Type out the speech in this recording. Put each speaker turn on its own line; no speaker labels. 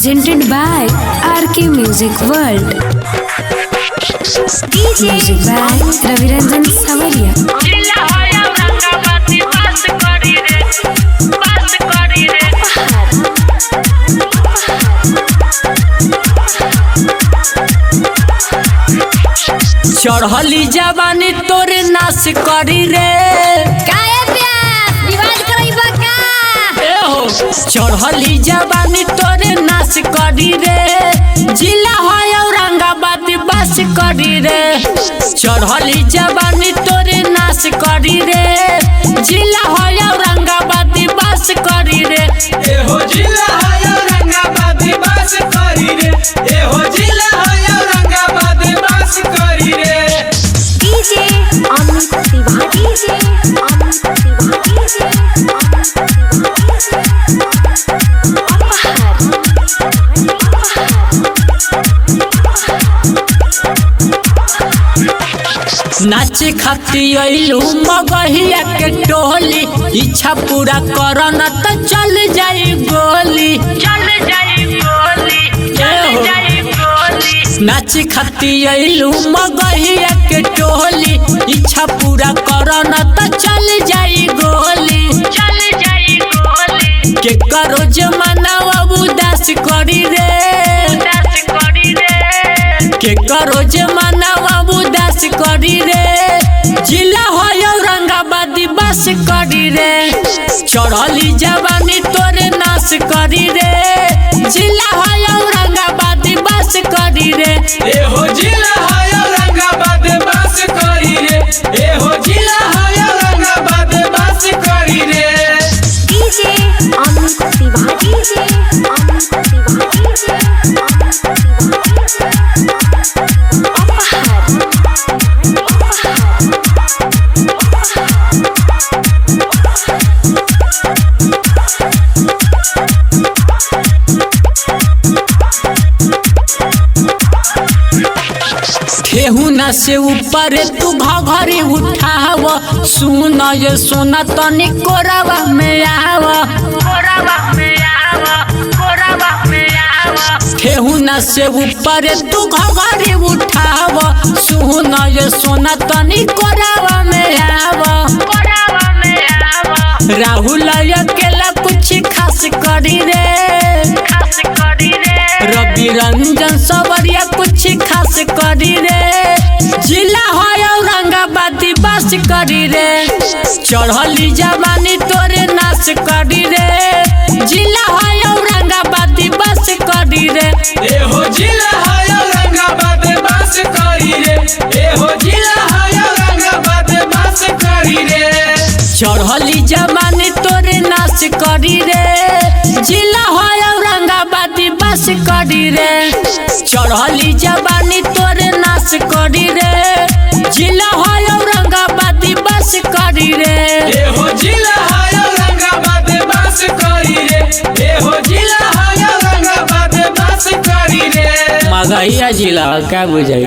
presented by RK Music World. Music by Raviranjan Savaria.
चढ़ली जवानी तोरे नाश करी रे चढ़ली जवानी तोरे नाश करी रे जिला है औरंगाबाद बस करी रे चढ़ली जवानी तोरे नाश करी रे जिला है औरंगाबाद बस करी रे
एहो जिला है औरंगाबाद बस करी रे एहो जिला है औरंगाबाद बस करी रे
DJ Amit Tiwari, DJ Amit Tiwari,
नाच खाती अइलू मगहिया के टोली इच्छा पूरा करन त चल जाई गोली नाच खाती अइलू मगहिया के टोली इच्छा पूरा करन त चल जाई गोली के करो जमाना उदास करी रे के करो जमाना उदास करी रे जिला है औरंगाबाद बस करी रे चढ़ली जवानी तोरे नाश करी रे जिला है औरंगाबाद बस करी रे
एहो जिला है औरंगाबाद बस करी रे एहो जिला है औरंगाबाद बस करी रे
DJ Amit Tiwari, DJ Amit Tiwari,
ठेहुना से ऊपर तू घघरी उठाव सुन ये सोना तनी कोरावा में आव ठेहुना से ऊपर तू घघरी उठाव सुन ये सोना तनी कोरावा में आव राहुल अकेला कुछ खास करी रे रवि रंजन सवरिया कुछ खास करी रे जिला है औरंगाबाद बस करी रे चढ़ली जवानी तोरे नाश करी रे जिला है औरंगाबाद बस करी रे
एहो जिला है औरंगाबाद बस करी रे एहो जिला है औरंगाबाद बस करी रे
चढ़ली जवानी तोरे नाश करी रे जिला है औरंगाबाद बस करी रे चढ़ली जवानी तोरे नाश करी रे जिला है औरंगाबाद बस करी रे
एहो जिला है औरंगाबाद बस करी रे एहो जिला है औरंगाबाद बस करी रे
मगहिया जिला क्या बुझाई।